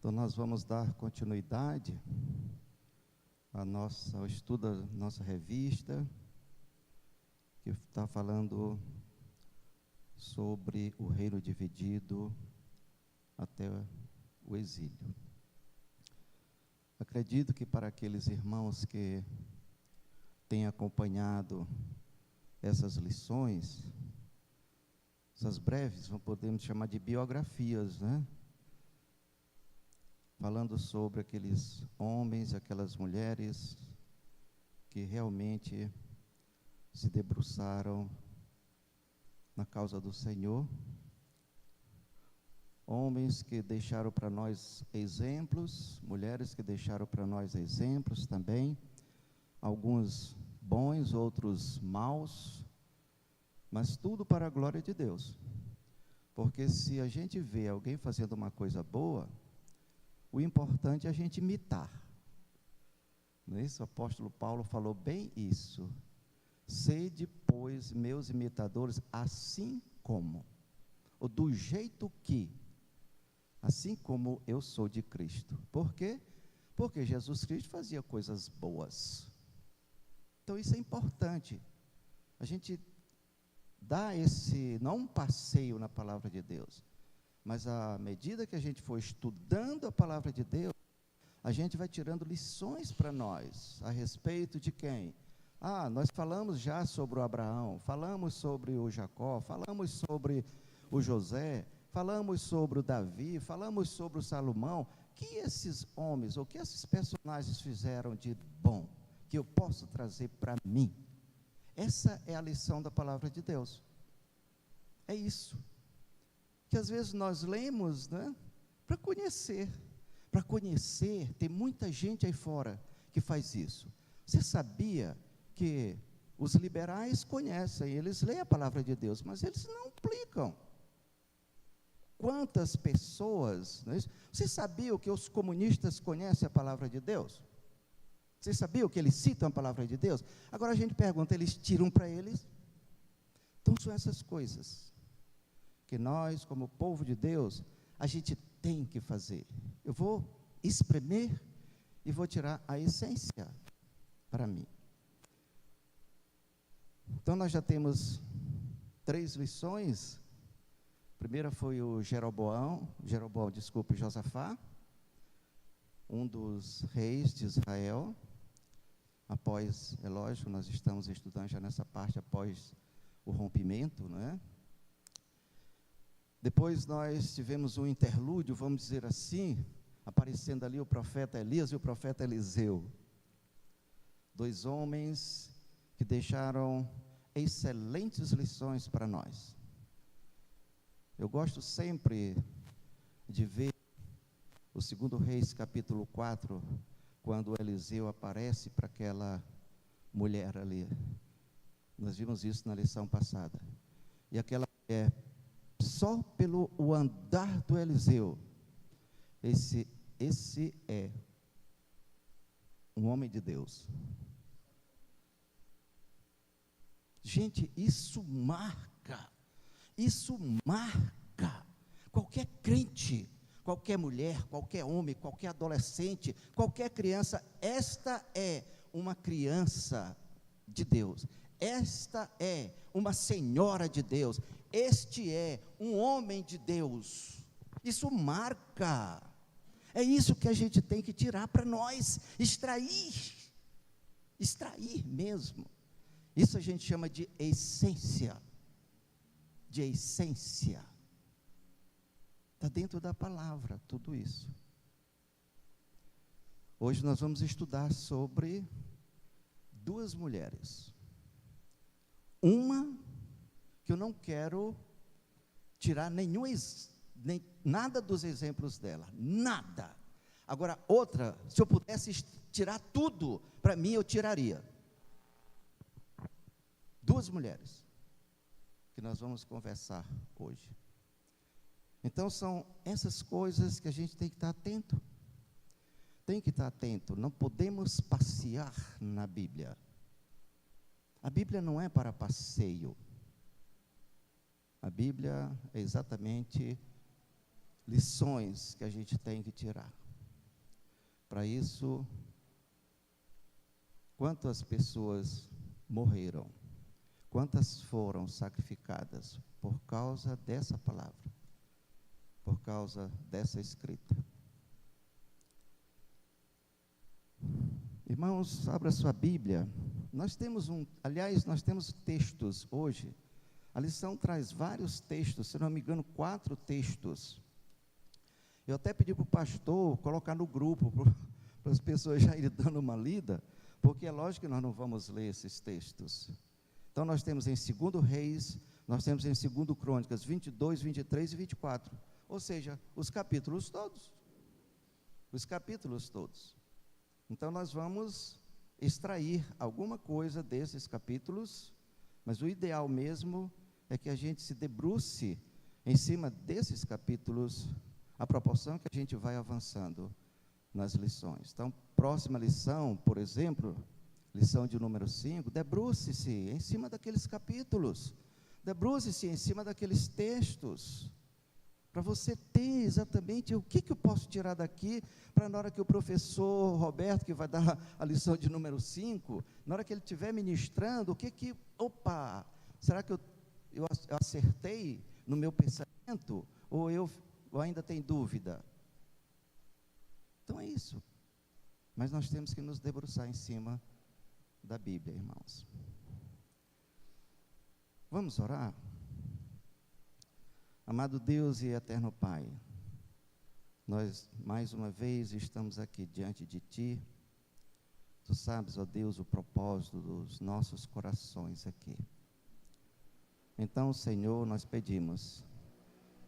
Então nós vamos dar continuidade ao estudo da nossa revista, que está falando sobre o reino dividido até o exílio. Acredito que para aqueles irmãos que têm acompanhado essas lições, essas breves, podemos chamar de biografias, né? Falando sobre aqueles homens, aquelas mulheres que realmente se debruçaram na causa do Senhor, homens que deixaram para nós exemplos, mulheres que deixaram para nós exemplos também, alguns bons, outros maus, mas tudo para a glória de Deus, porque se a gente vê alguém fazendo uma coisa boa, o importante é a gente imitar. Não é isso? O apóstolo Paulo falou bem isso. Sede, pois, meus imitadores, assim como, ou do jeito que, assim como eu sou de Cristo. Por quê? Porque Jesus Cristo fazia coisas boas. Então isso é importante. A gente dá não um passeio na palavra de Deus, mas à medida que a gente for estudando a palavra de Deus, a gente vai tirando lições para nós, a respeito de quem? Nós falamos já sobre o Abraão, falamos sobre o Jacó, falamos sobre o José, falamos sobre o Davi, falamos sobre o Salomão. Que esses homens, ou que esses personagens fizeram de bom, que eu posso trazer para mim? Essa é a lição da palavra de Deus. É isso. Que às vezes nós lemos, né, para conhecer, tem muita gente aí fora que faz isso. Você sabia que os liberais conhecem, eles leem a palavra de Deus, mas eles não aplicam. Quantas pessoas, não é isso? Você sabia que os comunistas conhecem a palavra de Deus? Você sabia que eles citam a palavra de Deus? Agora a gente pergunta, eles tiram para eles? Então são essas coisas que nós, como povo de Deus, a gente tem que fazer. Eu vou espremer e vou tirar a essência para mim. Então nós já temos 3 lições. A primeira foi o Josafá, um dos reis de Israel. Após, é lógico, nós estamos estudando já nessa parte, após o rompimento, não é? Depois nós tivemos um interlúdio, vamos dizer assim, aparecendo ali o profeta Elias e o profeta Eliseu. 2 homens que deixaram excelentes lições para nós. Eu gosto sempre de ver o 2 Reis, capítulo 4, quando Eliseu aparece para aquela mulher ali. Nós vimos isso na lição passada. E aquela mulher, só pelo o andar do Eliseu, esse é um homem de Deus. Gente, isso marca qualquer crente, qualquer mulher, qualquer homem, qualquer adolescente, qualquer criança. Esta é uma criança de Deus, esta é uma senhora de Deus, este é um homem de Deus. Isso marca. É isso que a gente tem que tirar para nós, extrair mesmo. Isso a gente chama de essência. Está dentro da palavra, tudo isso. Hoje nós vamos estudar sobre 2 mulheres. Uma que eu não quero tirar nada dos exemplos dela, nada. Agora outra, se eu pudesse tirar tudo, para mim eu tiraria. 2 mulheres que nós vamos conversar hoje. Então são essas coisas que a gente tem que estar atento. Não podemos passear na Bíblia. A Bíblia não é para passeio. A Bíblia é exatamente lições que a gente tem que tirar. Para isso, quantas pessoas morreram? Quantas foram sacrificadas por causa dessa palavra? Por causa dessa escrita? Irmãos, abra sua Bíblia. Nós temos textos hoje. A lição traz vários textos, se não me engano, 4 textos. Eu até pedi para o pastor colocar no grupo, para as pessoas já irem dando uma lida, porque é lógico que nós não vamos ler esses textos. Então nós temos em 2 Reis, nós temos em 2 Crônicas 22, 23 e 24. Ou seja, os capítulos todos. Os capítulos todos. Então nós vamos extrair alguma coisa desses capítulos, mas o ideal mesmo é que a gente se debruce em cima desses capítulos, à proporção que a gente vai avançando nas lições. Então, próxima lição, por exemplo, lição de número 5, debruce-se em cima daqueles capítulos, debruce-se em cima daqueles textos, para você ter exatamente o que eu posso tirar daqui, para na hora que o professor Roberto, que vai dar a lição de número 5, na hora que ele estiver ministrando, será que eu acertei no meu pensamento, ou eu ainda tenho dúvida? Então é isso, mas nós temos que nos debruçar em cima da Bíblia, irmãos. Vamos orar? Amado Deus e eterno Pai, nós mais uma vez estamos aqui diante de Ti. Tu sabes, ó Deus, o propósito dos nossos corações aqui. Então, Senhor, nós pedimos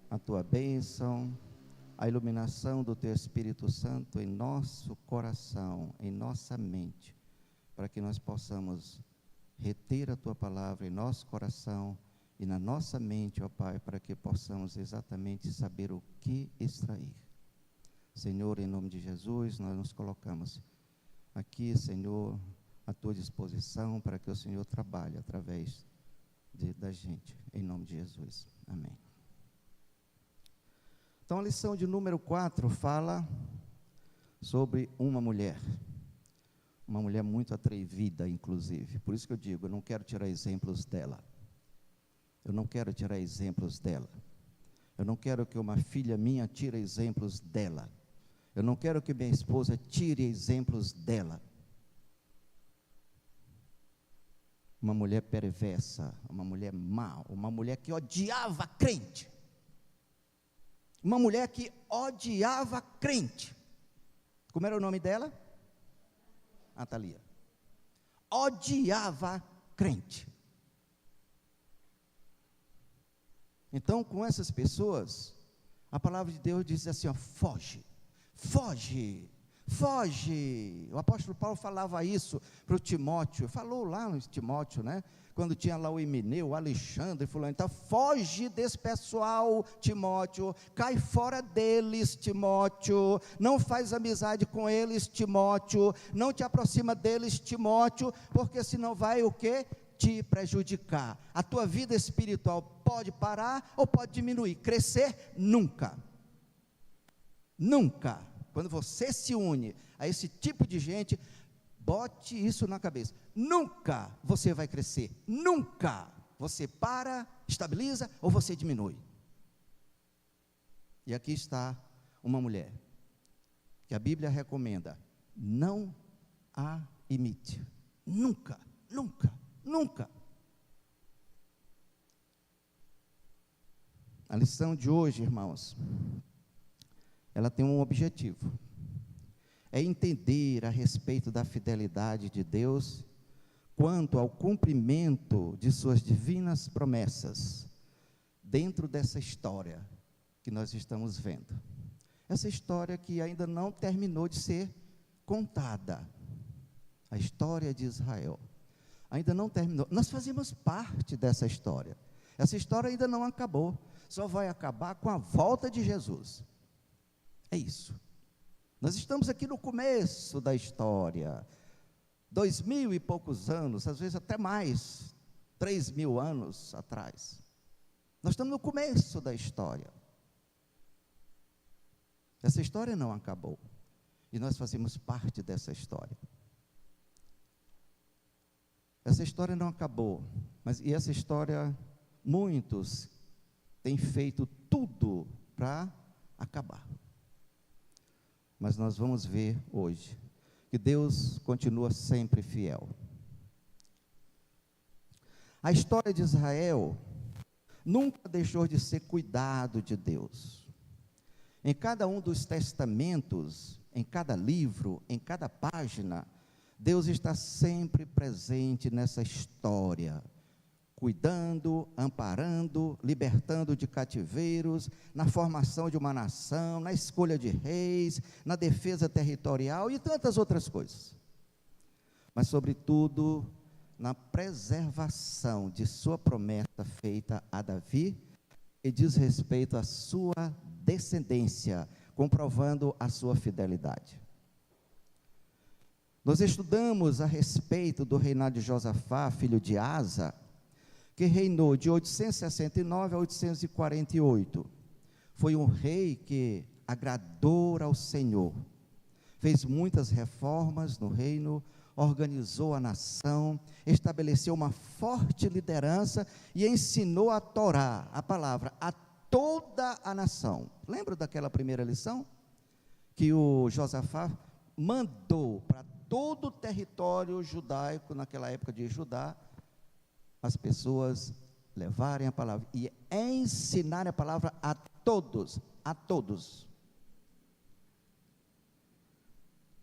a Tua bênção, a iluminação do Teu Espírito Santo em nosso coração, em nossa mente, para que nós possamos reter a Tua palavra em nosso coração e na nossa mente, ó Pai, para que possamos exatamente saber o que extrair. Senhor, em nome de Jesus, nós nos colocamos aqui, Senhor, à Tua disposição, para que o Senhor trabalhe através da gente, em nome de Jesus. Amém. Então, a lição de número 4 fala sobre uma mulher muito atrevida, inclusive. Por isso que eu digo, eu não quero tirar exemplos dela. Eu não quero tirar exemplos dela. Eu não quero que uma filha minha tire exemplos dela. Eu não quero que minha esposa tire exemplos dela. Uma mulher perversa, uma mulher má, uma mulher que odiava crente. Uma mulher que odiava crente. Como era o nome dela? Atalia. Odiava crente. Então, com essas pessoas, a palavra de Deus diz assim, ó, foge, foge, foge. O apóstolo Paulo falava isso para o Timóteo, falou lá no Timóteo, né? Quando tinha lá o Emineu, o Alexandre, fulano, então, foge desse pessoal, Timóteo, cai fora deles, Timóteo, não faz amizade com eles, Timóteo, não te aproxima deles, Timóteo, porque senão vai o quê? Te prejudicar. A tua vida espiritual pode parar ou pode diminuir, crescer nunca. Nunca. Quando você se une a esse tipo de gente, bote isso na cabeça. Nunca você vai crescer. Nunca. Você para, estabiliza ou você diminui. E aqui está uma mulher que a Bíblia recomenda: não a imite. Nunca, nunca. Nunca. A lição de hoje, irmãos, ela tem um objetivo. É entender a respeito da fidelidade de Deus quanto ao cumprimento de suas divinas promessas dentro dessa história que nós estamos vendo. Essa história que ainda não terminou de ser contada. A história de Israel. Ainda não terminou, nós fazemos parte dessa história, essa história ainda não acabou, só vai acabar com a volta de Jesus, é isso, nós estamos aqui no começo da história, 2000 e poucos anos, às vezes até mais, 3000 anos atrás, nós estamos no começo da história, Essa história não acabou. E nós fazemos parte dessa história. Essa história não acabou, e essa história, muitos têm feito tudo para acabar. Mas nós vamos ver hoje que Deus continua sempre fiel. A história de Israel nunca deixou de ser cuidado de Deus. Em cada um dos testamentos, em cada livro, em cada página, Deus está sempre presente nessa história, cuidando, amparando, libertando de cativeiros, na formação de uma nação, na escolha de reis, na defesa territorial e tantas outras coisas. Mas, sobretudo, na preservação de sua promessa feita a Davi, que diz respeito à sua descendência, comprovando a sua fidelidade. Nós estudamos a respeito do reinado de Josafá, filho de Asa, que reinou de 869 a 848. Foi um rei que agradou ao Senhor, fez muitas reformas no reino, organizou a nação, estabeleceu uma forte liderança e ensinou a Torá, a palavra, a toda a nação. Lembra daquela primeira lição? Que o Josafá mandou para todo o território judaico, naquela época de Judá, as pessoas levarem a palavra e ensinarem a palavra a todos, a todos.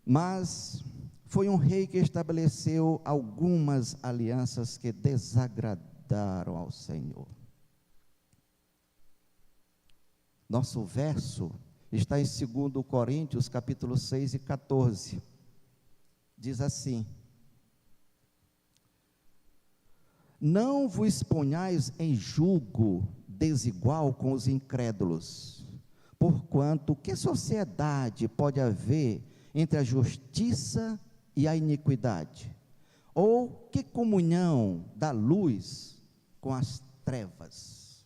Mas foi um rei que estabeleceu algumas alianças que desagradaram ao Senhor. Nosso verso está em 2 Coríntios, capítulo 6 e 14. Diz assim: não vos ponhais em julgo desigual com os incrédulos, porquanto que sociedade pode haver entre a justiça e a iniquidade? Ou que comunhão da luz com as trevas?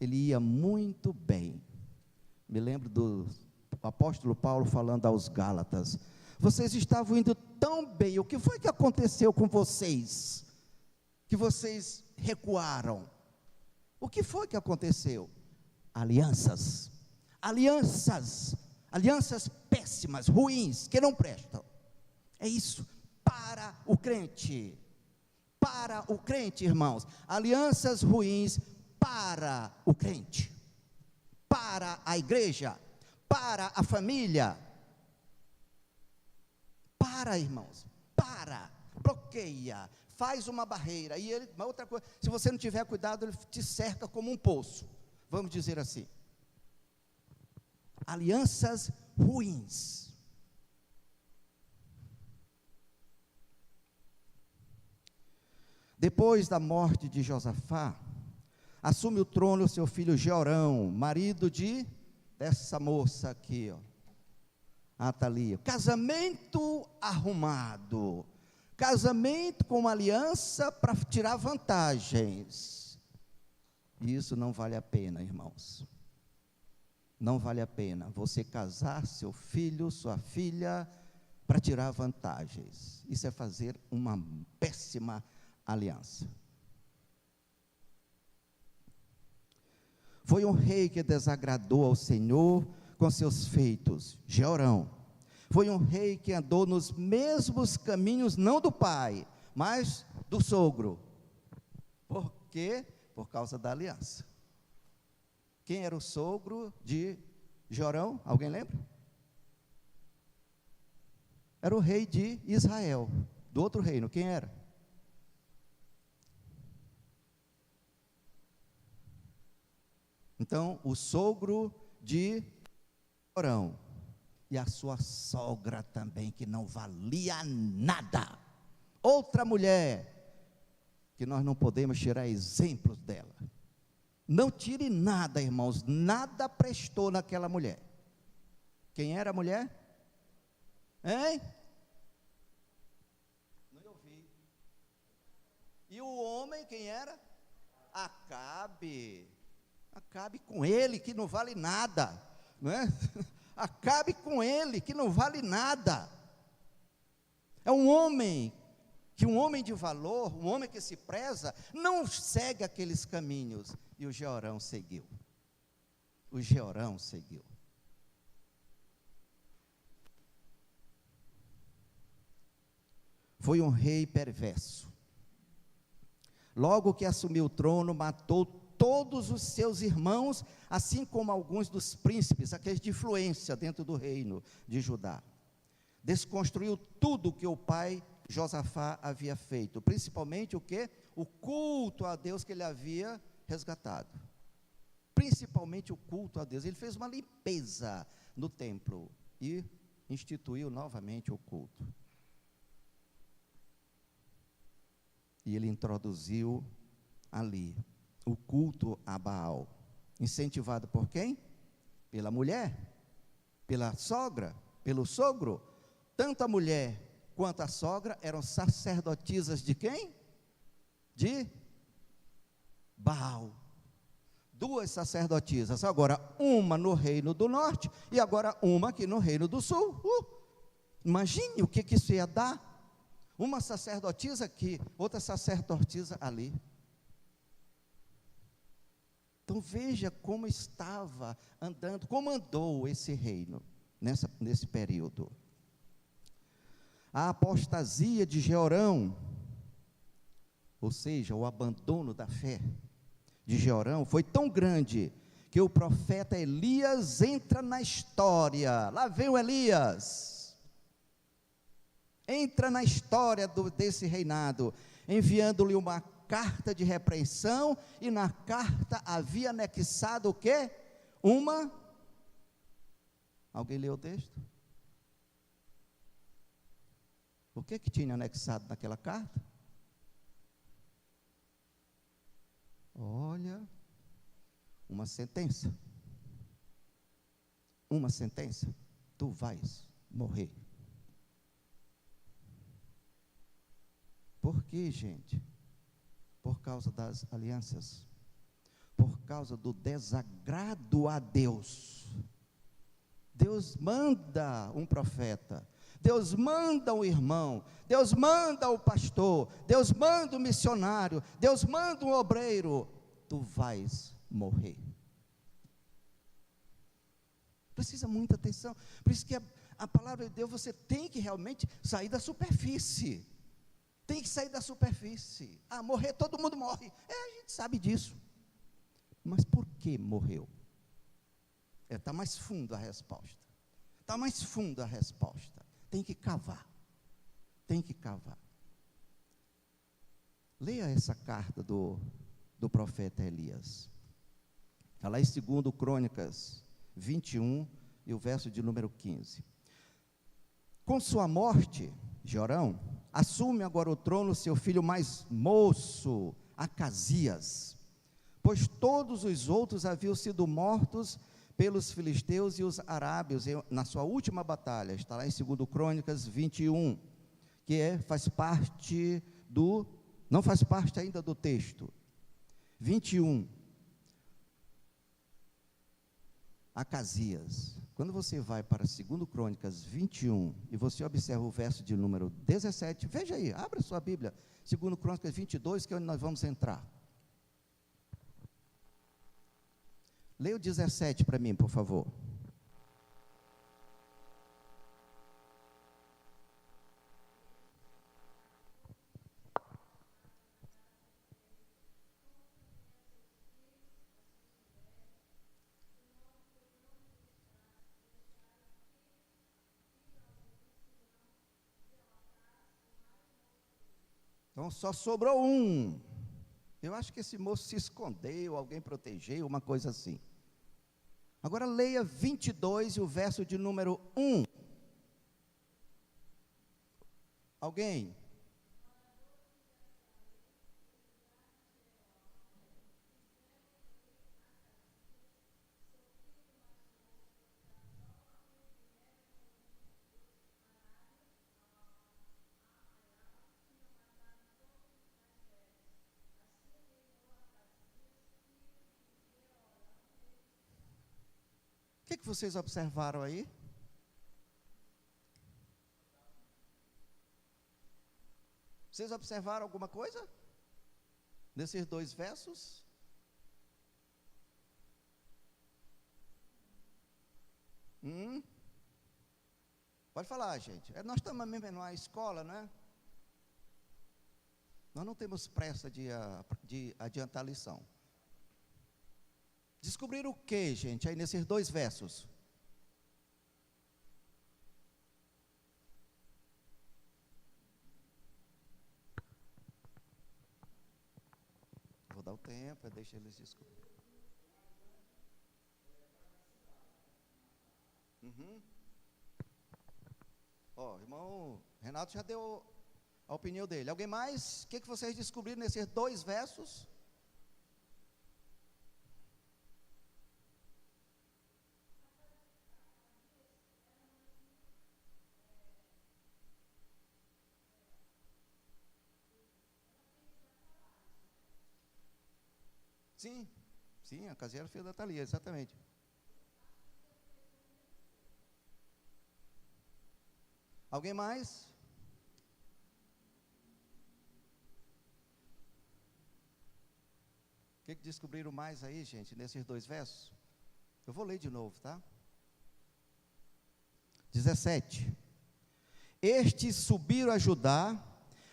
Ele ia muito bem. Me lembro do apóstolo Paulo falando aos Gálatas: vocês estavam indo tão bem, o que foi que aconteceu com vocês? Que vocês recuaram? O que foi que aconteceu? Alianças péssimas, ruins, que não prestam. É isso, para o crente, irmãos, alianças ruins para o crente, para a igreja, para a família, irmãos, bloqueia, faz uma barreira, e uma outra coisa, se você não tiver cuidado, ele te cerca como um poço, vamos dizer assim. Alianças ruins. Depois da morte de Josafá, assume o trono o seu filho Jeorão, marido dessa moça aqui, ó, Atalia. Casamento arrumado, casamento com uma aliança para tirar vantagens. E isso não vale a pena, irmãos. Não vale a pena você casar seu filho, sua filha, para tirar vantagens. Isso é fazer uma péssima aliança. Foi um rei que desagradou ao Senhor com seus feitos, Jeorão. Foi um rei que andou nos mesmos caminhos, não do pai, mas do sogro. Por quê? Por causa da aliança. Quem era o sogro de Jeorão? Alguém lembra? Era o rei de Israel, do outro reino. Quem era? Então, o sogro de Jeorão. E a sua sogra também, que não valia nada. Outra mulher, que nós não podemos tirar exemplos dela. Não tire nada, irmãos, nada prestou naquela mulher. Quem era a mulher? Hein? Não ouvi. E o homem, quem era? Acabe. Acabe com ele, que não vale nada, não é? Acabe com ele, que não vale nada. É um homem de valor, um homem que se preza, não segue aqueles caminhos. E o Jeorão seguiu. O Jeorão seguiu. Foi um rei perverso. Logo que assumiu o trono, matou todos os seus irmãos, assim como alguns dos príncipes, aqueles de influência dentro do reino de Judá. Desconstruiu tudo que o pai Josafá havia feito, principalmente o quê? O culto a Deus que ele havia resgatado. Principalmente o culto a Deus. Ele fez uma limpeza no templo e instituiu novamente o culto. E ele introduziu ali o culto a Baal, incentivado por quem? Pela mulher, pela sogra, pelo sogro. Tanto a mulher quanto a sogra eram sacerdotisas de quem? De Baal. Duas sacerdotisas, agora uma no reino do norte e agora uma aqui no reino do sul. Imagine o que isso ia dar. Uma sacerdotisa aqui, outra sacerdotisa ali. Então veja como estava andando, como andou esse reino nesse período. A apostasia de Jeorão, ou seja, o abandono da fé de Jeorão, foi tão grande que o profeta Elias entra na história. Lá vem o Elias. Entra na história desse reinado, enviando-lhe uma carta de repreensão, e na carta havia anexado o quê? Alguém leu o texto? O que tinha anexado naquela carta? Olha, uma sentença. Uma sentença. Tu vais morrer. Por quê, gente? Por causa das alianças, por causa do desagrado a Deus. Deus manda um profeta, Deus manda um irmão, Deus manda o pastor, Deus manda o missionário, Deus manda um obreiro. Tu vais morrer. Precisa muita atenção. Por isso que a palavra de Deus, você tem que realmente sair da superfície. Tem que sair da superfície. Morrer, todo mundo morre. A gente sabe disso. Mas por que morreu? Está mais fundo a resposta. Está mais fundo a resposta. Tem que cavar. Tem que cavar. Leia essa carta do profeta Elias. Está lá em 2 Crônicas 21 e o verso de número 15. Com sua morte, Jeorão assume agora o trono seu filho mais moço, Acasias, pois todos os outros haviam sido mortos pelos filisteus e os arábios na sua última batalha. Está lá em 2 Crônicas 21, que não faz parte ainda do texto. 21, Acasias. Quando você vai para 2 Crônicas 21 e você observa o verso de número 17, veja aí, abra sua Bíblia, 2 Crônicas 22, que é onde nós vamos entrar. Leia o 17 para mim, por favor. Então só sobrou um. Eu acho que esse moço se escondeu, alguém protegeu, uma coisa assim. Agora leia 22 e o verso de número 1. Alguém? que vocês observaram aí? Vocês observaram alguma coisa nesses dois versos? Pode falar, gente. Nós estamos mesmo numa escola, não é? Nós não temos pressa de adiantar a lição. Descobriram o que, gente, aí nesses dois versos? Vou dar o tempo, deixa eles descobrir. Ó, irmão Renato já deu a opinião dele. Alguém mais? O que vocês descobriram nesses dois versos? Sim, a casinha era filha da Thalia, exatamente. Alguém mais? O que descobriram mais aí, gente, nesses dois versos? Eu vou ler de novo, tá? 17. Estes subiram a Judá,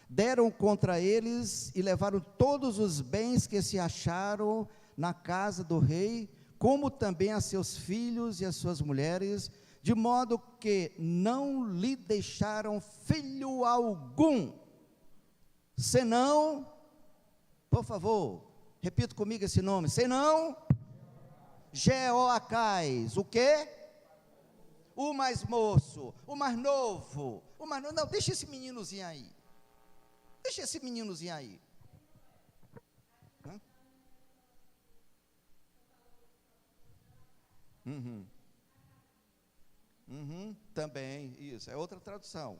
deram contra eles e levaram todos os bens que se acharam na casa do rei, como também a seus filhos e as suas mulheres, de modo que não lhe deixaram filho algum, senão, por favor, repita comigo esse nome, senão Jeoacás, o quê? O mais moço, o mais novo, não, deixa esse meninozinho aí. Deixa esse meninozinho aí. Também, isso, é outra tradução.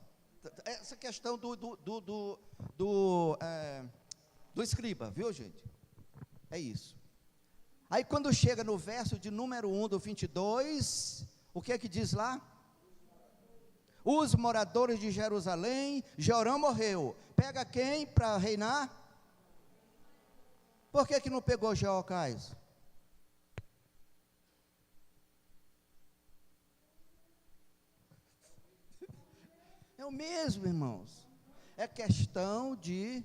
Essa questão do escriba, viu, gente? É isso. Aí quando chega no verso de número 1 do 22, o que é que diz lá? Os moradores de Jerusalém, Jorão morreu. Pega quem para reinar? Por que não pegou Jeoacás? É o mesmo, irmãos. É questão de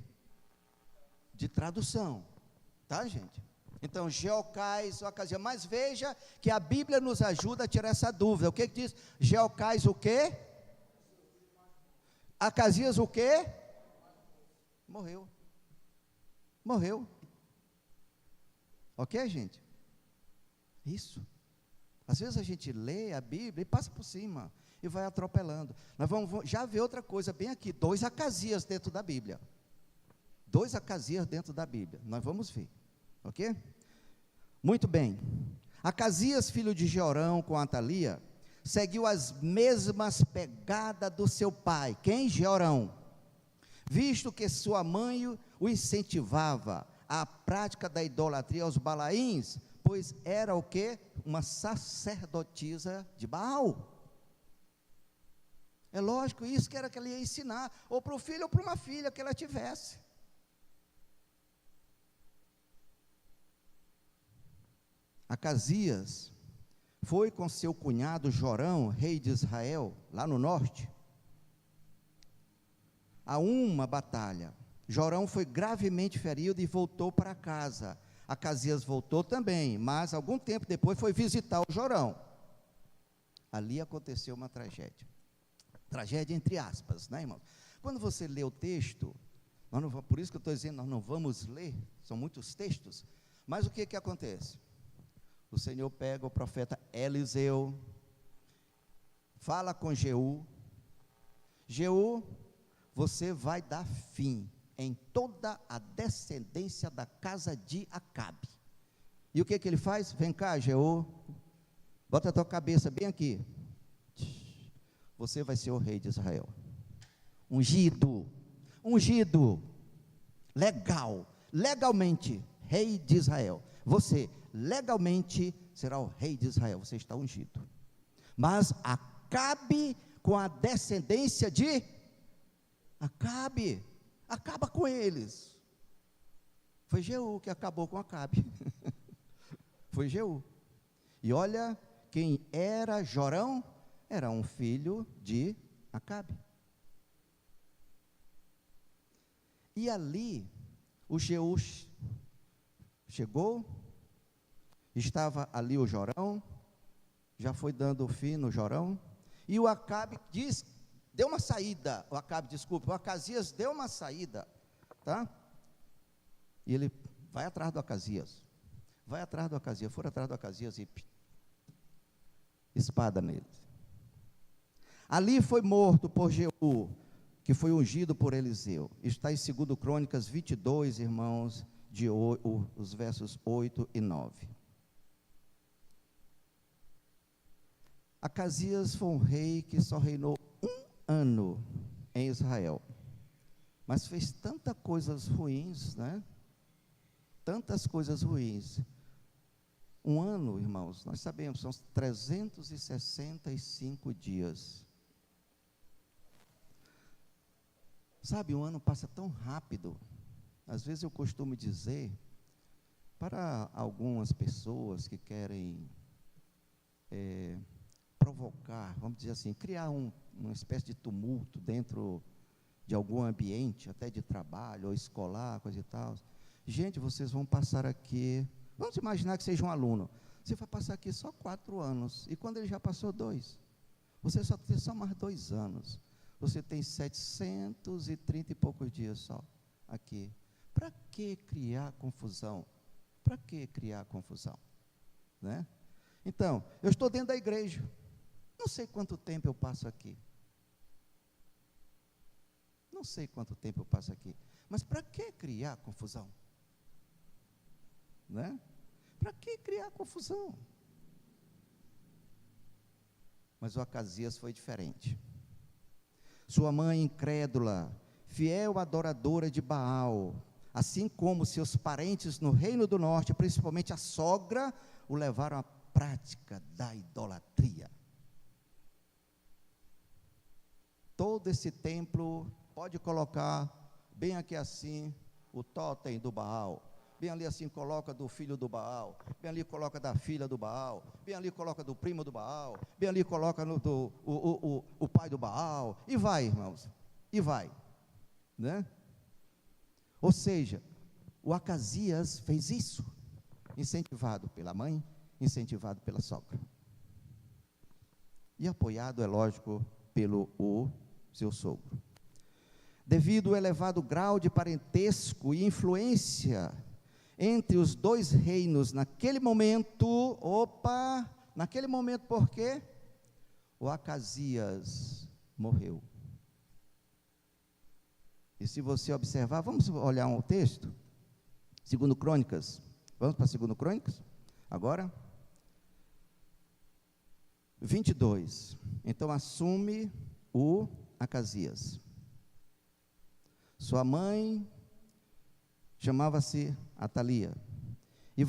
tradução. Tá, gente? Então, Jeoacás, ocasião. Mas veja que a Bíblia nos ajuda a tirar essa dúvida. O que diz? Jeoacás o quê? Acasias o quê? Morreu. Ok, gente? Isso. Às vezes a gente lê a Bíblia e passa por cima e vai atropelando. Nós vamos já ver outra coisa bem aqui, 2 Acasias dentro da Bíblia. 2 Acasias dentro da Bíblia. Nós vamos ver. Ok? Muito bem. Acasias, filho de Jeorão, com Atalia, seguiu as mesmas pegadas do seu pai. Quem? Jeorão. Visto que sua mãe o incentivava à prática da idolatria aos Balaíns, pois era o quê? Uma sacerdotisa de Baal. É lógico, isso que era que ela ia ensinar, ou para o filho ou para uma filha que ela tivesse. Acasias foi com seu cunhado Jorão, rei de Israel, lá no norte, a uma batalha. Jorão foi gravemente ferido e voltou para casa. Acasias voltou também, mas algum tempo depois foi visitar o Jorão. Ali aconteceu uma tragédia. Tragédia entre aspas, né, irmão? Quando você lê o texto, por isso que eu estou dizendo, nós não vamos ler, são muitos textos, mas o que acontece? O Senhor pega o profeta Eliseu, fala com Jeú, você vai dar fim em toda a descendência da casa de Acabe. E o que ele faz? Vem cá, Jeú, bota a tua cabeça bem aqui. Você vai ser o rei de Israel. Ungido, legalmente, rei de Israel. Você, legalmente, será o rei de Israel, você está ungido. Mas Acabe, com a descendência de Acabe, acaba com eles. Foi Jeú que acabou com Acabe. Foi Jeú. E olha, quem era Jorão? Era um filho de Acabe. E ali, o Jeú chegou, estava ali o Jorão, já foi dando fim no Jorão, e o Acabe deu uma saída, o Acasias deu uma saída, tá? E ele vai atrás do Acasias, foram atrás do Acasias e espada nele. Ali foi morto por Jeú, que foi ungido por Eliseu. Está em 2 Crônicas 22, irmãos, os versos 8 e 9. Acasias foi um rei que só reinou 1 ano em Israel, mas fez tantas coisas ruins, né? Tantas coisas ruins. 1 ano, irmãos, nós sabemos, são 365 dias. Sabe, 1 ano passa tão rápido. Às vezes eu costumo dizer, para algumas pessoas que querem provocar, vamos dizer assim, criar uma espécie de tumulto dentro de algum ambiente, até de trabalho ou escolar, coisa e tal. Gente, vocês vão passar aqui, vamos imaginar que seja um aluno, você vai passar aqui só 4 anos, e quando ele já passou 2, você só tem só mais 2 anos, você tem 730 e poucos dias só aqui. Para que criar confusão? Para que criar confusão? Né? Então, eu estou dentro da igreja, não sei quanto tempo eu passo aqui. Não sei quanto tempo eu passo aqui. Mas para que criar confusão? Né? Para que criar confusão? Mas o Acasias foi diferente. Sua mãe incrédula, fiel adoradora de Baal, assim como seus parentes no reino do norte, principalmente a sogra, o levaram à prática da idolatria. Todo esse templo, pode colocar bem aqui assim, o tótem do Baal, bem ali assim coloca do filho do Baal, bem ali coloca da filha do Baal, bem ali coloca do primo do Baal, bem ali coloca o pai do Baal, e vai, irmãos, e vai, né? Ou seja, o Acasias fez isso, incentivado pela mãe, incentivado pela sogra, e apoiado, é lógico, pelo seu sogro. Devido ao elevado grau de parentesco e influência entre os 2 reinos naquele momento, por quê? O Acasias morreu. E se você observar, vamos olhar um texto, 2 Crônicas, vamos para 2 Crônicas, agora, 22, então assume o Acasias. Sua mãe chamava-se Atalia. E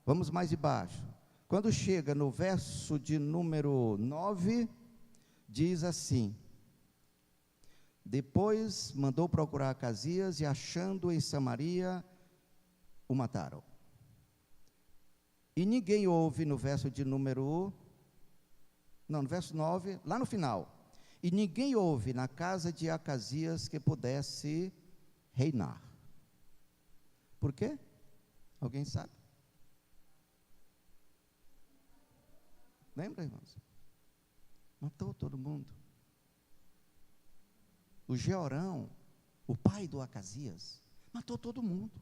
vamos mais embaixo. Quando chega no verso de número 9, diz assim: depois mandou procurar Acasias e, achando em Samaria, o mataram. E ninguém ouve, no verso de número, no verso 9, lá no final, e ninguém houve na casa de Acasias que pudesse reinar. Por quê? Alguém sabe? Lembra, irmãos? Matou todo mundo. O Jeorão, o pai do Acasias, matou todo mundo.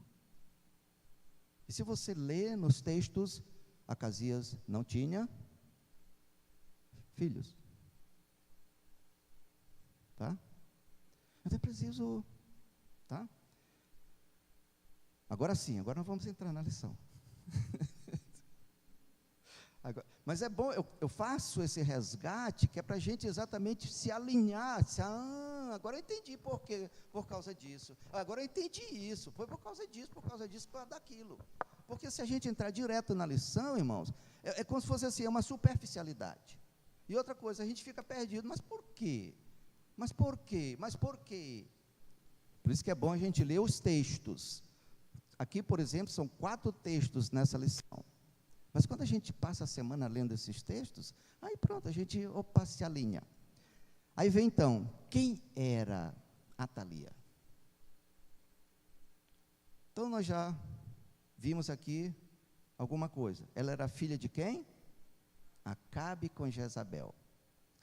E se você lê nos textos, Acasias não tinha filhos. Tá? Então é preciso, tá? Agora sim, agora nós vamos entrar na lição. Mas é bom, eu faço esse resgate, que é para a gente exatamente se alinhar, agora eu entendi por quê, por causa disso, agora eu entendi isso, foi por causa disso, por causa daquilo, Porque se a gente entrar direto na lição, irmãos, é como se fosse assim, é uma superficialidade. E outra coisa, a gente fica perdido, mas por quê? Mas por quê? Mas por quê? Por isso que é bom a gente ler os textos. Aqui, por exemplo, são 4 textos nessa lição. Mas quando a gente passa a semana lendo esses textos, aí pronto, a gente, opa, se alinha. Aí vem então, quem era Atalia? Então nós já vimos aqui alguma coisa. Ela era filha de quem? Acabe com Jezabel.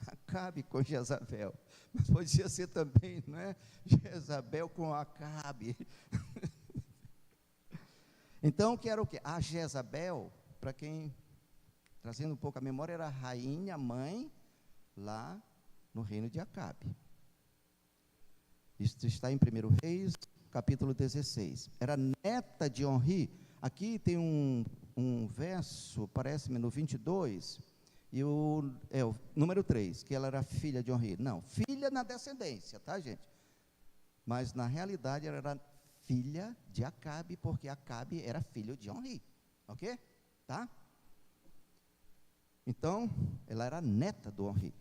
Acabe com Jezabel. Mas podia ser também, não é? Jezabel com Acabe. Então, que era o quê? A Jezabel, para quem, trazendo um pouco a memória, era a rainha, mãe, lá no reino de Acabe. Isso está em 1 Reis, capítulo 16. Era neta de Onri. Aqui tem um verso, parece-me no 22, e o número 3, que ela era filha de Onri. Não, filha na descendência, tá, gente? Mas, na realidade, ela era filha de Acabe, porque Acabe era filho de Onri. Ok? Tá? Então, ela era neta do Onri.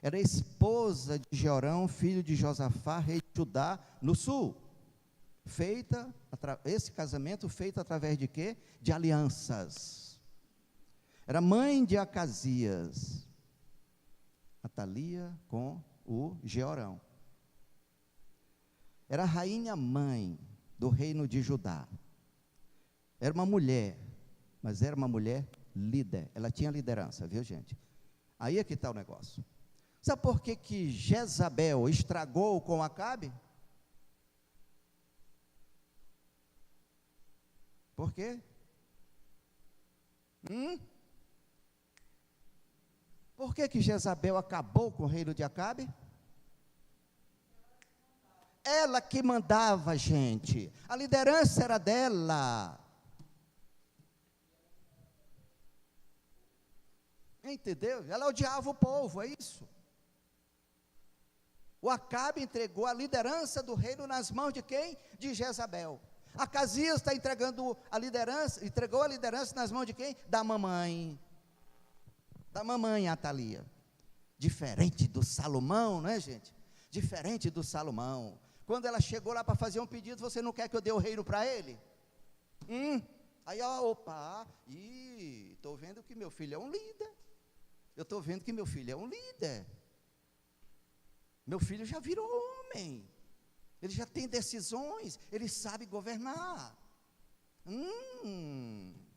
Era esposa de Jeorão, filho de Josafá, rei de Judá, no sul. Esse casamento feito através de quê? De alianças. Era mãe de Acasias, Atalia com o Jeorão. Era rainha mãe do reino de Judá. Era uma mulher, mas era uma mulher líder. Ela tinha liderança, viu, gente? Aí é que está o negócio. Sabe por que Jezabel estragou com Acabe? Por quê? Por que Jezabel acabou com o reino de Acabe? Ela que mandava, gente. A liderança era dela. Entendeu? Ela odiava o povo, é isso. O Acabe entregou a liderança do reino nas mãos de quem? De Jezabel. Acasias está entregando a liderança, entregou a liderança nas mãos de quem? Da mamãe Atalia. Diferente do Salomão, né, gente? Diferente do Salomão. Quando ela chegou lá para fazer um pedido, você não quer que eu dê o reino para ele? Aí, opa, estou vendo que meu filho é um líder. Eu estou vendo que meu filho é um líder. Meu filho já virou homem. Ele já tem decisões, ele sabe governar.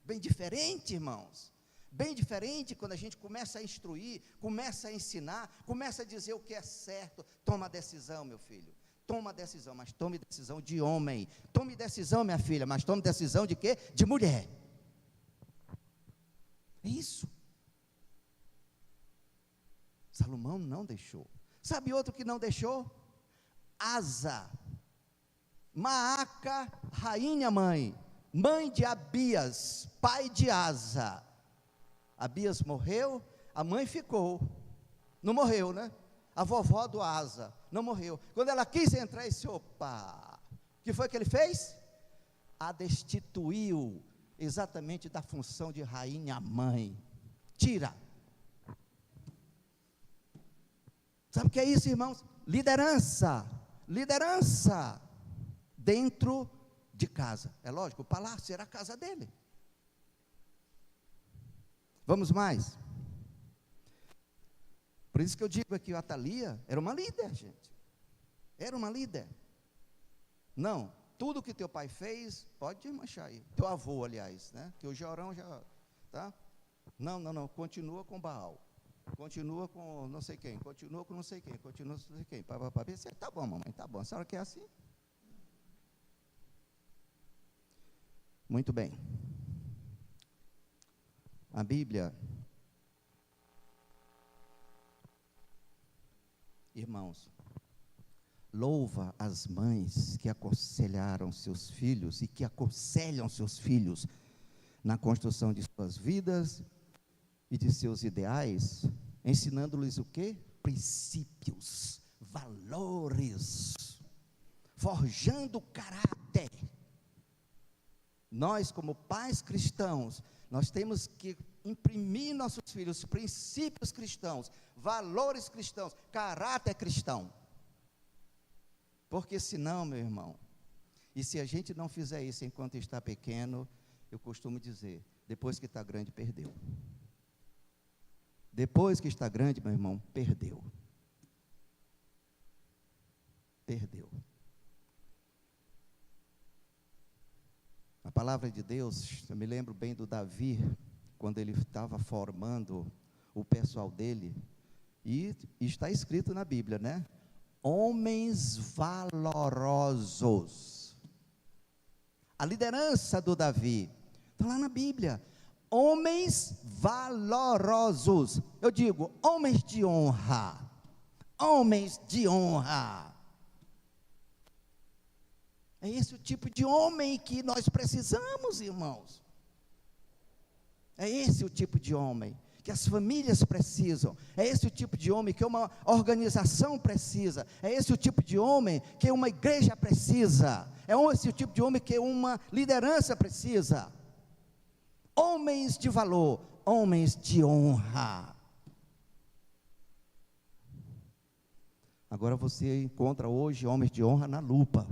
Bem diferente, irmãos. Bem diferente quando a gente começa a instruir, começa a ensinar, começa a dizer o que é certo. Toma decisão, meu filho. Toma decisão, mas tome decisão de homem. Tome decisão, minha filha, mas tome decisão de quê? De mulher. É isso. Salomão não deixou. Sabe outro que não deixou? Asa, Maaca, rainha mãe de Abias, pai de Asa. Abias morreu, a mãe ficou, não morreu, né? A vovó do Asa, não morreu. Quando ela quis entrar, disse, opa, o que foi que ele fez? A destituiu, exatamente da função de rainha mãe. Tira. Sabe o que é isso, irmãos? Liderança dentro de casa. É lógico, o palácio era a casa dele. Vamos mais. Por isso que eu digo aqui, a Atalia era uma líder, gente. Era uma líder. Não, tudo que teu pai fez, pode manchar aí. Teu avô, aliás, né? Que o Jeorão já, tá? Não, continua com Baal. Continua com não sei quem, continua com não sei quem, continua com não sei quem. Tá bom, mamãe, tá bom. A senhora quer assim? Muito bem. A Bíblia, irmãos, louva as mães que aconselharam seus filhos e que aconselham seus filhos na construção de suas vidas e de seus ideais, ensinando-lhes o quê? Princípios, valores, forjando caráter. Nós, como pais cristãos, nós temos que imprimir em nossos filhos princípios cristãos, valores cristãos, caráter cristão. Porque senão, meu irmão, e se a gente não fizer isso enquanto está pequeno, eu costumo dizer, depois que está grande, perdeu. Depois que está grande, meu irmão, perdeu. Perdeu. A palavra de Deus, eu me lembro bem do Davi, quando ele estava formando o pessoal dele, e está escrito na Bíblia, né? Homens valorosos. A liderança do Davi, está lá na Bíblia. Homens valorosos. Eu digo, homens de honra. Homens de honra. É esse o tipo de homem que nós precisamos, irmãos. É esse o tipo de homem que as famílias precisam. É esse o tipo de homem que uma organização precisa. É esse o tipo de homem que uma igreja precisa. É esse o tipo de homem que uma liderança precisa. Homens de valor, homens de honra. Agora você encontra hoje homens de honra na lupa.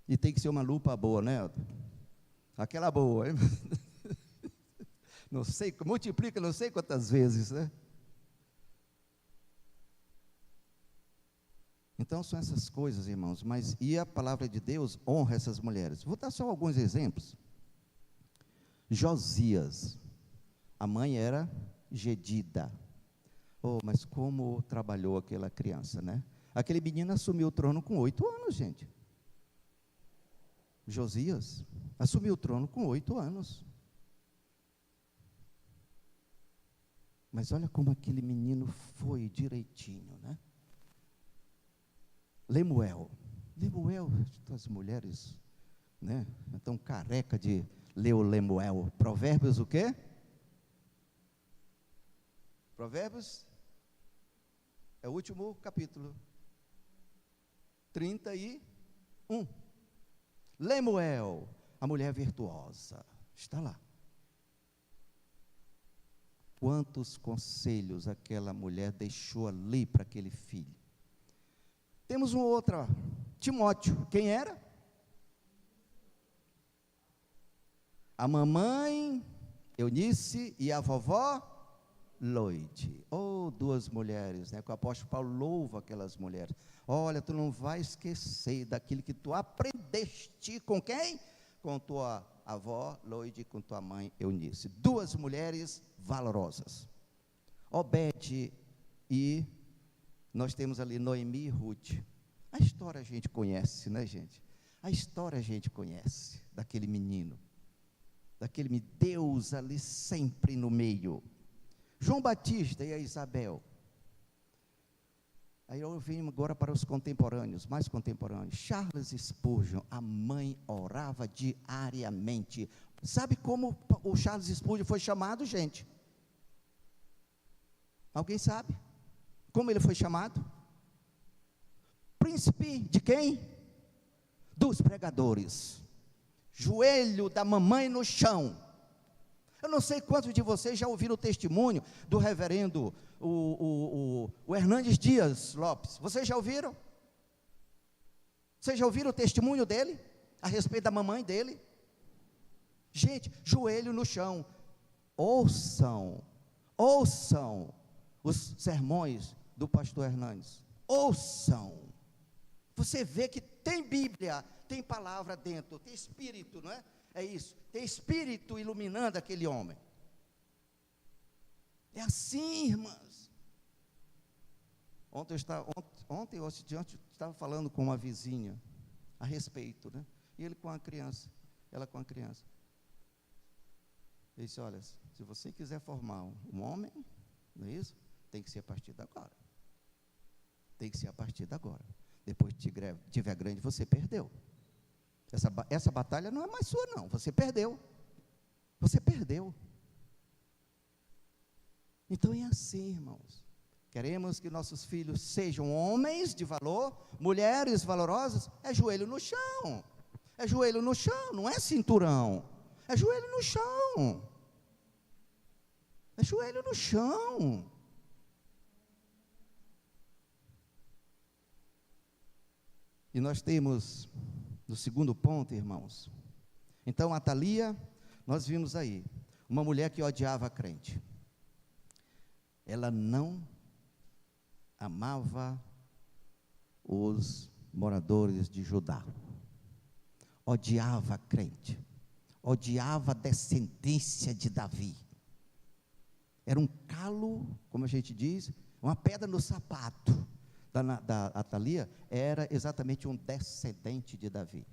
E tem que ser uma lupa boa, né? Aquela boa, hein? Não sei, multiplica não sei quantas vezes, né? Então são essas coisas, irmãos, mas e a palavra de Deus honra essas mulheres. Vou dar só alguns exemplos. Josias, a mãe era Gedida. Oh, mas como trabalhou aquela criança, né? Aquele menino assumiu o trono com 8 anos, gente. Josias assumiu o trono com 8 anos. Mas olha como aquele menino foi direitinho, né? Lemuel, as mulheres, né? Estão careca de ler o Lemuel. Provérbios o quê? Provérbios é o último capítulo. 31. Lemuel, a mulher virtuosa, está lá. Quantos conselhos aquela mulher deixou ali para aquele filho. Temos um outro, Timóteo, quem era? A mamãe Eunice e a vovó Loide. Oh, 2 mulheres, né? Que o apóstolo Paulo louva aquelas mulheres. Olha, tu não vai esquecer daquilo que tu aprendeste com quem? Com tua avó Loide e com tua mãe Eunice. 2 mulheres valorosas. Obede e nós temos ali Noemi e Ruth. A história a gente conhece, né, gente? A história a gente conhece daquele menino, daquele Deus ali sempre no meio. João Batista e a Isabel. Aí eu venho agora para os contemporâneos, mais contemporâneos. Charles Spurgeon, a mãe orava diariamente. Sabe como o Charles Spurgeon foi chamado, gente? Alguém sabe? Como ele foi chamado? Príncipe de quem? Dos pregadores. Joelho da mamãe no chão. Eu não sei quantos de vocês já ouviram o testemunho do reverendo o Hernandes Dias Lopes. Vocês já ouviram? Vocês já ouviram o testemunho dele? A respeito da mamãe dele? Gente, joelho no chão. Ouçam os sermões do pastor Hernandes. Ouçam. Você vê que tem Bíblia, tem palavra dentro, tem Espírito, não é? É isso, tem Espírito iluminando aquele homem. É assim, irmãs. Ontem ou diante, estava falando com uma vizinha a respeito, né? E ele com a criança, ela com a criança. Ele disse, olha, se você quiser formar um homem, não é isso? Tem que ser a partir de agora. Tem que ser a partir de agora. Depois que tiver grande, você perdeu. Essa batalha não é mais sua, não. Você perdeu. Você perdeu. Então é assim, irmãos. Queremos que nossos filhos sejam homens de valor, mulheres valorosas, é joelho no chão. É joelho no chão, não é cinturão. É joelho no chão. É joelho no chão. E nós temos, no segundo ponto, irmãos. Então, Atalia, nós vimos aí, uma mulher que odiava a crente. Ela não amava os moradores de Judá. Odiava a crente. Odiava a descendência de Davi. Era um calo, como a gente diz, uma pedra no sapato da Atalia, era exatamente um descendente de Davi.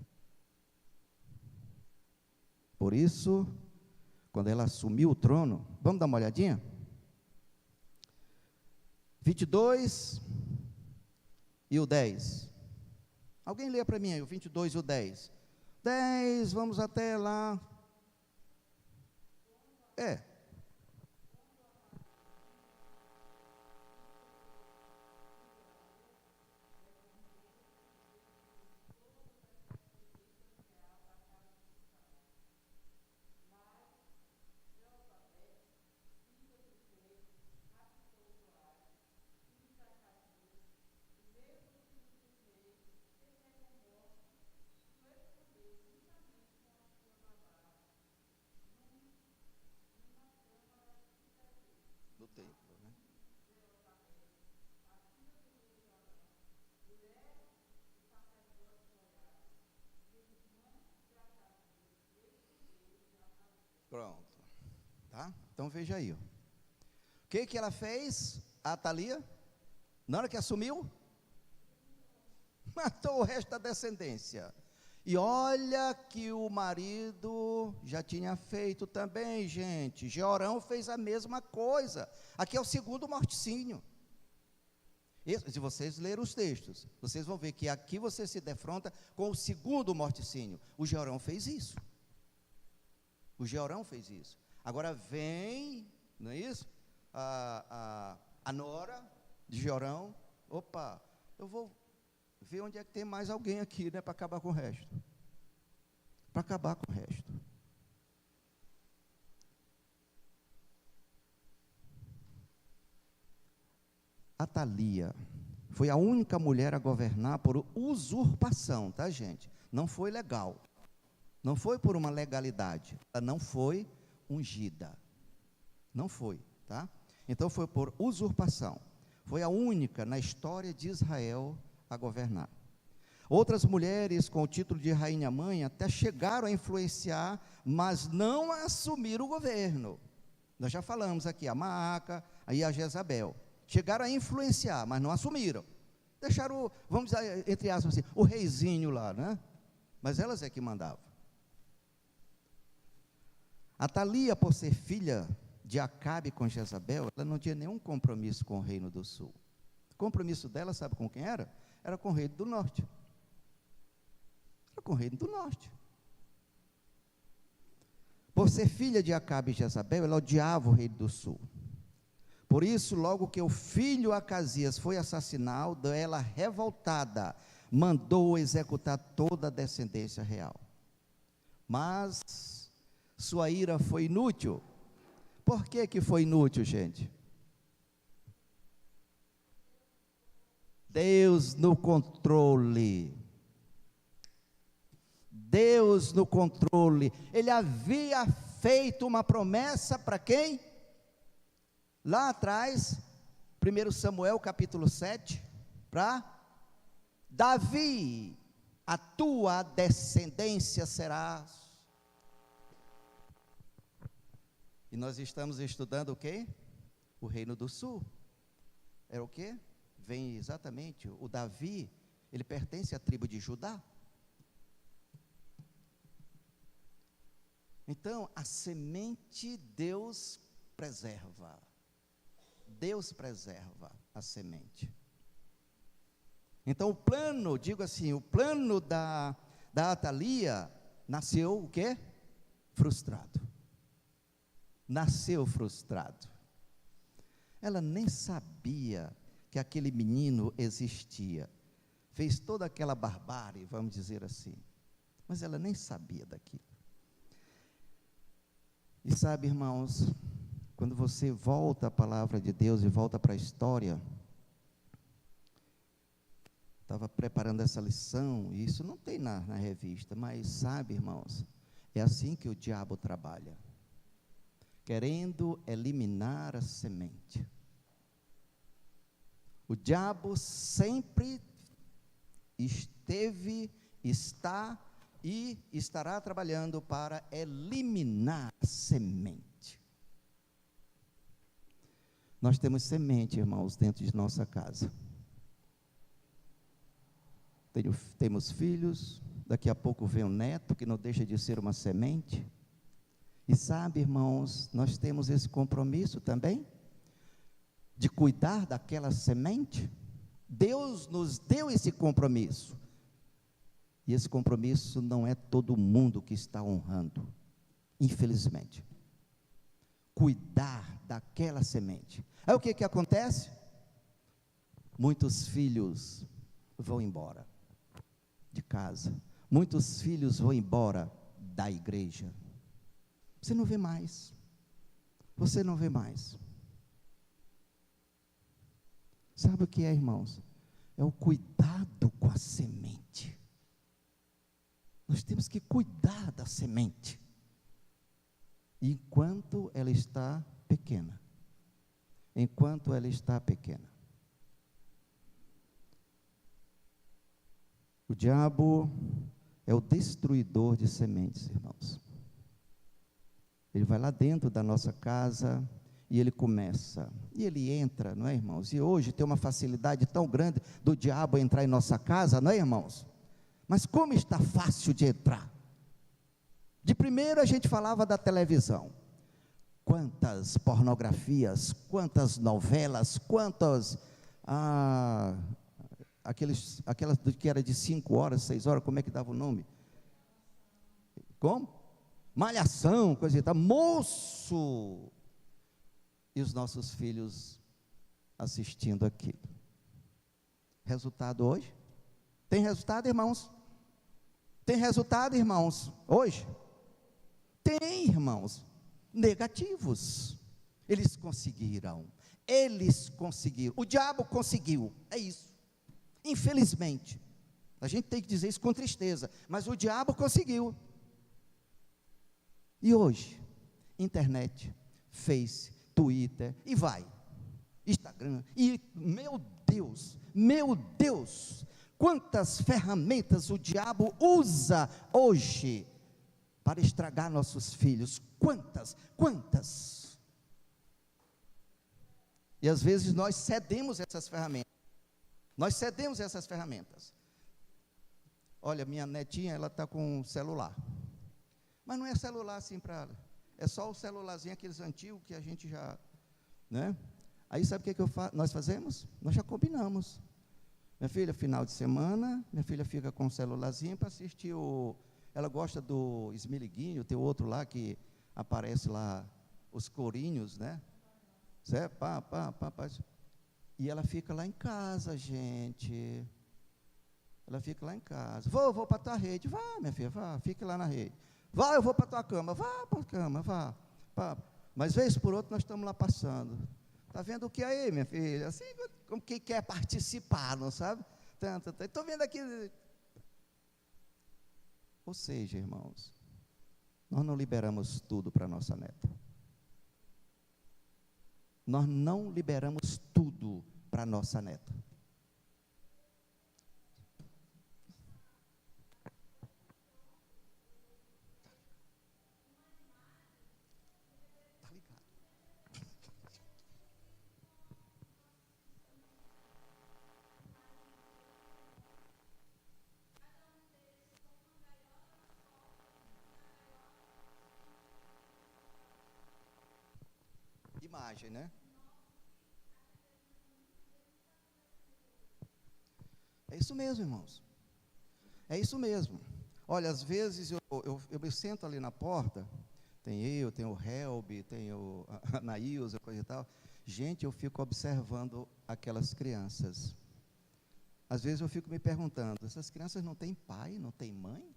Por isso, quando ela assumiu o trono, vamos dar uma olhadinha? 22 e o 10. Alguém lê para mim aí, o 22 e o 10. 10, vamos até lá. Do templo, né? Pronto. Tá? Então veja aí. O que ela fez, a Atalia? Na hora que assumiu, matou o resto da descendência. E olha que o marido já tinha feito também, gente. Jeorão fez a mesma coisa. Aqui é o segundo morticínio. Se vocês lerem os textos, vocês vão ver que aqui você se defronta com o segundo morticínio. O Jeorão fez isso. O Jeorão fez isso. Agora vem, não é isso? A nora de Jeorão. Opa, eu vou ver onde é que tem mais alguém aqui, né, para acabar com o resto. Para acabar com o resto. Atalia foi a única mulher a governar por usurpação, tá, gente? Não foi legal. Não foi por uma legalidade. Ela não foi ungida. Não foi, tá? Então foi por usurpação. Foi a única na história de Israel a governar. Outras mulheres com o título de rainha-mãe até chegaram a influenciar, mas não a assumir o governo. Nós já falamos aqui, a Maaca e a Jezabel. Chegaram a influenciar, mas não assumiram. Deixaram, vamos dizer, entre aspas assim, o reizinho lá, né? Mas elas é que mandavam. Atalia, por ser filha de Acabe com Jezabel, ela não tinha nenhum compromisso com o reino do sul. O compromisso dela, sabe com quem era? Era com o reino do norte. Era com o reino do norte. Por ser filha de Acabe e Jezabel, ela odiava o reino do sul. Por isso, logo que o filho Acasias foi assassinado, ela, revoltada, mandou executar toda a descendência real. Mas sua ira foi inútil. Por que foi inútil, gente? Deus no controle. Deus no controle. Ele havia feito uma promessa para quem? Lá atrás, 1 Samuel capítulo 7, para Davi, a tua descendência serás. E nós estamos estudando o quê? O reino do sul. Era o quê? Vem exatamente, o Davi, ele pertence à tribo de Judá. Então, a semente Deus preserva. Deus preserva a semente. Então o plano, digo assim, o plano da Atalia nasceu o quê? Frustrado. Nasceu frustrado. Ela nem sabia que aquele menino existia. Fez toda aquela barbárie, vamos dizer assim. mas ela nem sabia daquilo. E sabe, irmãos, quando você volta à palavra de Deus e volta para a história, estava preparando essa lição, e isso não tem na revista, mas sabe, irmãos, é assim que o diabo trabalha, querendo eliminar a semente. O diabo sempre esteve, está e estará trabalhando para eliminar a semente. Nós temos semente, irmãos, dentro de nossa casa. Temos filhos, daqui a pouco vem um neto, que não deixa de ser uma semente. E sabe, irmãos, nós temos esse compromisso também, de cuidar daquela semente. Deus nos deu esse compromisso. E esse compromisso não é todo mundo que está honrando, infelizmente. Cuidar daquela semente. Aí o que acontece? Muitos filhos vão embora de casa. Muitos filhos vão embora da igreja. Você não vê mais. Você não vê mais. Sabe o que é, irmãos? É o cuidado com a semente. Nós temos que cuidar da semente, enquanto ela está pequena. Enquanto ela está pequena. O diabo é o destruidor de sementes, irmãos. Ele vai lá dentro da nossa casa e ele começa, e ele entra, não é, irmãos? E hoje tem uma facilidade tão grande do diabo entrar em nossa casa, não é, irmãos? Mas como está fácil de entrar. De primeiro a gente falava da televisão. Quantas pornografias, quantas novelas, quantas, aquelas que era de 5 horas, 6 horas, como é que dava o nome? Como? Malhação, coisa e tal, moço! E os nossos filhos assistindo aquilo. Resultado hoje? Tem resultado, irmãos? Tem resultado, irmãos, hoje? Tem, irmãos, negativos. Eles conseguiram, o diabo conseguiu, é isso. Infelizmente, a gente tem que dizer isso com tristeza, mas o diabo conseguiu. E hoje, internet, Face, Twitter, e vai, Instagram, e meu Deus, quantas ferramentas o diabo usa hoje para estragar nossos filhos, quantas, e às vezes nós cedemos essas ferramentas, olha, minha netinha, ela está com um celular, mas não é celular assim para ela, é só o celularzinho, aqueles antigos que a gente já, né, aí sabe o que nós fazemos? Nós já combinamos, minha filha, final de semana, minha filha fica com o celularzinho para assistir ela gosta do Esmiliguinho, tem outro lá que aparece lá, os corinhos, né? Zé, pá. E ela fica lá em casa, gente. Ela fica lá em casa. Vou para a tua rede. Vá, minha filha, vá, fique lá na rede. Vá, eu vou para a tua cama. Vá para a cama, vá. Mas vez por outra nós estamos lá passando. Está vendo o que aí, minha filha? Assim, como quem quer participar, não sabe? Estou vendo aqui. Ou seja, irmãos, nós não liberamos tudo para nossa neta. Nós não liberamos tudo para nossa neta. Tá ligado? Imagem, né? É isso mesmo, irmãos. É isso mesmo. Olha, às vezes eu me sento ali na porta, tem o Helby, tem a Anaísa, coisa e tal. Gente, eu fico observando aquelas crianças. Às vezes eu fico me perguntando, essas crianças não têm pai, não têm mãe?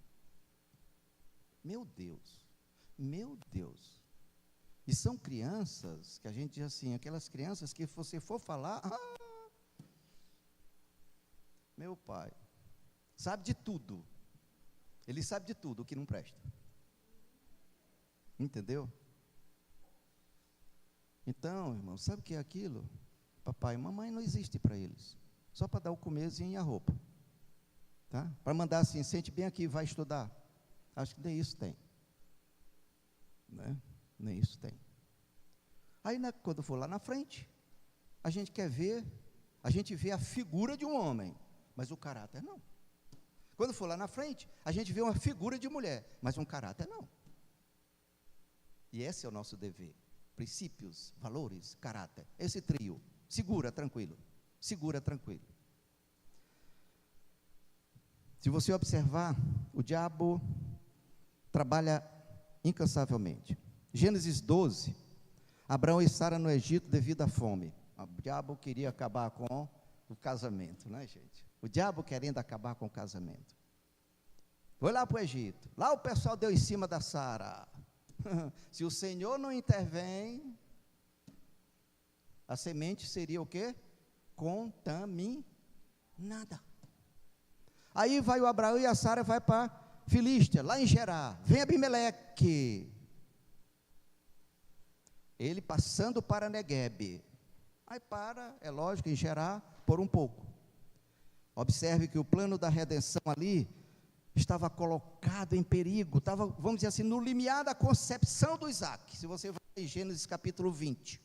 Meu Deus, meu Deus. E são crianças que a gente diz assim, aquelas crianças que você for falar, meu pai, sabe de tudo. Ele sabe de tudo o que não presta. Entendeu? Então, irmão, sabe o que é aquilo? Papai e mamãe não existe para eles. Só para dar o comezinho e a roupa. Tá? Para mandar assim, sente bem aqui, vai estudar. Acho que nem isso tem. Né? Nem isso tem. Aí, né, quando for lá na frente, a gente vê a figura de um homem, mas o caráter não. Quando for lá na frente, a gente vê uma figura de mulher, mas um caráter não. E esse é o nosso dever. Princípios, valores, caráter. Esse trio. Segura, tranquilo. Segura, tranquilo. Se você observar, o diabo trabalha incansavelmente. Gênesis 12, Abraão e Sara no Egito devido à fome. O diabo queria acabar com o casamento, né, gente? O diabo querendo acabar com o casamento. Foi lá para o Egito. Lá o pessoal deu em cima da Sara. Se o Senhor não intervém, a semente seria o quê? Contaminada. Aí vai o Abraão e a Sara vai para Filístia, lá em Gerar. Vem Abimeleque. Ele passando para Neguebe. Aí para, é lógico, em Gerar por um pouco. Observe que o plano da redenção ali estava colocado em perigo, estava, vamos dizer assim, no limiar da concepção do Isaac. Se você vai em Gênesis capítulo 20.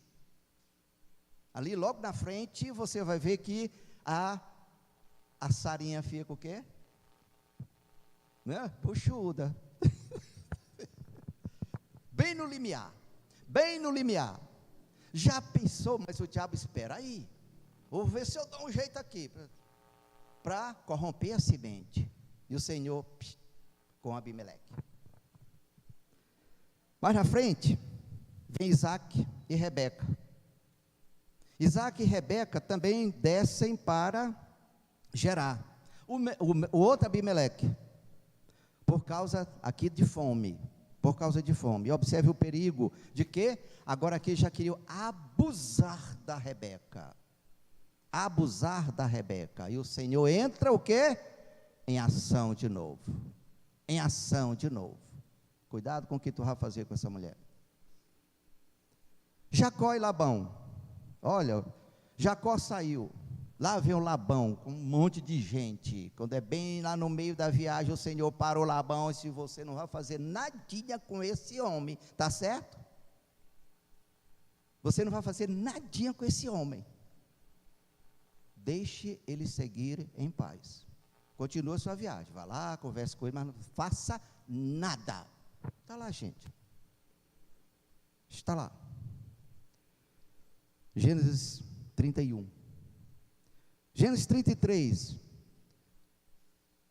Ali logo na frente você vai ver que a Sarinha fica o quê? Né? Puxuda. Bem no limiar. Bem no limiar. Já pensou, mas o diabo espera aí. Vou ver se eu dou um jeito aqui para corromper a semente. E o Senhor com Abimeleque. Mais na frente vem Isaac e Rebeca. Isaac e Rebeca também descem para Gerar. O outro Abimeleque, por causa aqui de fome. Por causa de fome. E observe o perigo de que agora aqui já queriam abusar da Rebeca. Abusar da Rebeca. E o Senhor entra o quê? Em ação de novo. Em ação de novo. Cuidado com o que tu vai fazer com essa mulher. Jacó e Labão. Olha, Jacó saiu. Lá vem o Labão com um monte de gente. Quando é bem lá no meio da viagem, o Senhor para o Labão e disse: você não vai fazer nadinha com esse homem, tá certo? Você não vai fazer nadinha com esse homem. Deixe ele seguir em paz. Continua a sua viagem. Vá lá, converse com ele, mas não faça nada. Está lá, gente. Está lá. Gênesis 31. Gênesis 33.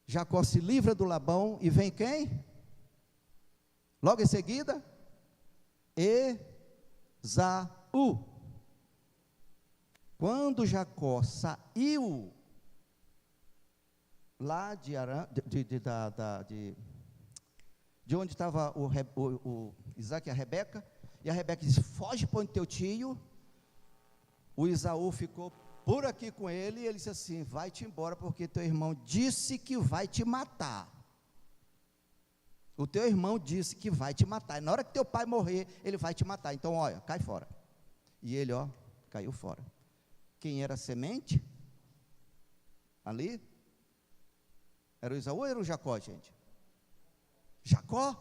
Jacó se livra do Labão e vem quem? Logo em seguida, Esaú. Quando Jacó saiu lá de onde estava o Isaac e a Rebeca, e a Rebeca disse: foge para o teu tio. O Esaú ficou por aqui com ele, e ele disse assim: vai-te embora, porque teu irmão disse que vai te matar. O teu irmão disse que vai te matar, e na hora que teu pai morrer, ele vai te matar, então olha, cai fora. E ele, caiu fora. Quem era a semente? Ali? Era o Esaú ou era o Jacó, gente? Jacó?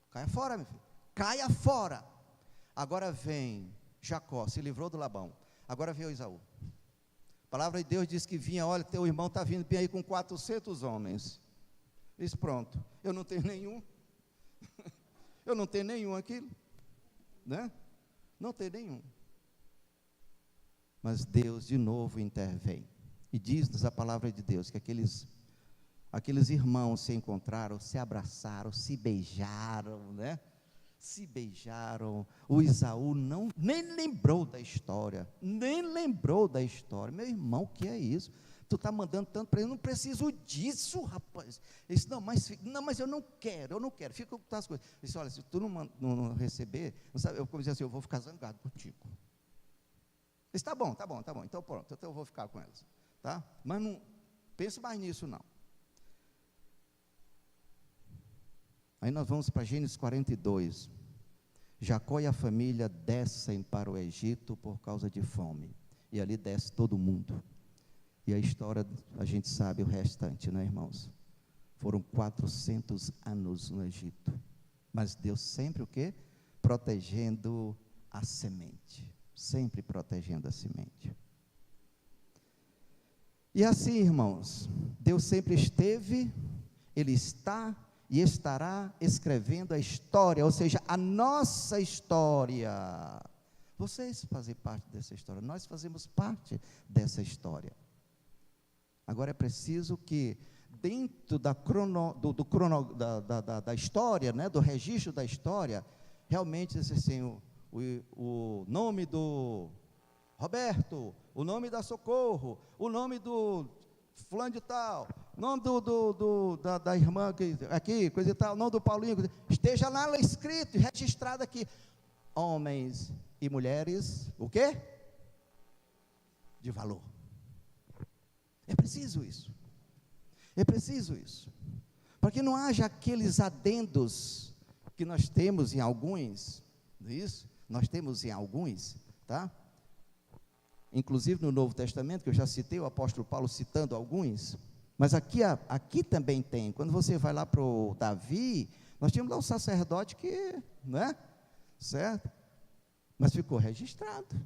Caia fora, meu filho. Caia fora. Agora vem Jacó, se livrou do Labão. Agora vem o Esaú. A palavra de Deus diz que vinha: olha, teu irmão está vindo bem aí com 400 homens. Diz: pronto, eu não tenho nenhum. Eu não tenho nenhum aqui, né? Não tenho nenhum. Mas Deus de novo intervém. E diz-nos a palavra de Deus que aqueles irmãos se encontraram, se abraçaram, se beijaram, né? Se beijaram. O Esaú nem lembrou da história. Nem lembrou da história. Meu irmão, o que é isso? tu está mandando tanto para ele, eu não preciso disso, rapaz. Ele disse, não, mas eu não quero, fica com as coisas. Ele disse, olha, se tu não receber, não sabe, eu comecei assim, eu vou ficar zangado contigo. Ele disse, tá bom, então pronto, então eu vou ficar com elas, tá? Mas não pense mais nisso não. Aí nós vamos para Gênesis 42. Jacó e a família descem para o Egito por causa de fome. E ali desce todo mundo. E a história, a gente sabe o restante, né, irmãos? Foram 400 anos no Egito. Mas Deus sempre o quê? Protegendo a semente. Sempre protegendo a semente. E assim, irmãos, Deus sempre esteve, Ele está e estará escrevendo a história, ou seja, a nossa história. Vocês fazem parte dessa história, nós fazemos parte dessa história. Agora é preciso que, dentro da história, né, do registro da história, realmente assim, o nome do Roberto, o nome da Socorro, o nome do fulano de tal, o nome da irmã aqui, coisa e tal, o nome do Paulinho, esteja lá escrito, registrado aqui, homens e mulheres, o quê? De valor. É preciso isso, para que não haja aqueles adendos que nós temos em alguns, não é isso? Nós temos em alguns, tá? Inclusive no Novo Testamento, que eu já citei, o apóstolo Paulo citando alguns, mas aqui também tem, quando você vai lá para o Davi, nós tínhamos lá um sacerdote que, não é? Certo? Mas ficou registrado.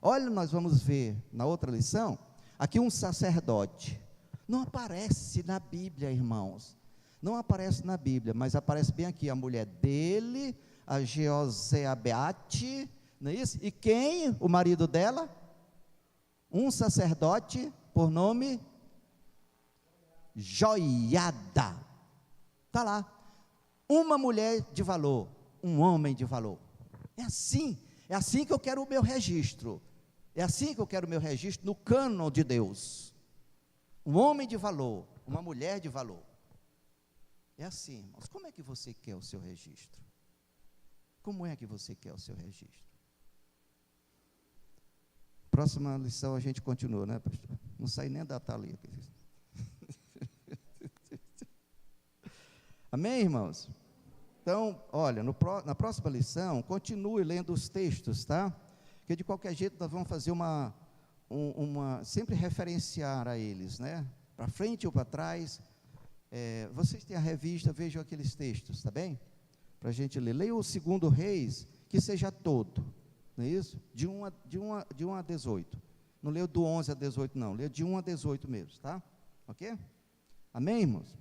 Olha, nós vamos ver na outra lição, aqui um sacerdote, não aparece na Bíblia, irmãos, não aparece na Bíblia, mas aparece bem aqui, a mulher dele, a Jeozeabeate, não é isso? E quem? O marido dela? Um sacerdote, por nome Joiada, está lá, uma mulher de valor, um homem de valor, é assim que eu quero o meu registro, no cânon de Deus, um homem de valor, uma mulher de valor, é assim, irmãos. Como é que você quer o seu registro? Próxima lição a gente continua, né, pastor? Não sai nem da Thalia. Amém, irmãos? Então, olha, na próxima lição, continue lendo os textos, tá? Porque de qualquer jeito nós vamos fazer sempre referenciar a eles, né? Para frente ou para trás. Vocês têm a revista, vejam aqueles textos, tá bem? Para a gente ler. Leia o 2 Reis, que seja todo, não é isso? De 1 a 18. Não leia do 11 a 18 não, leia de 1 a 18 mesmo, tá? Ok? Amém, irmãos?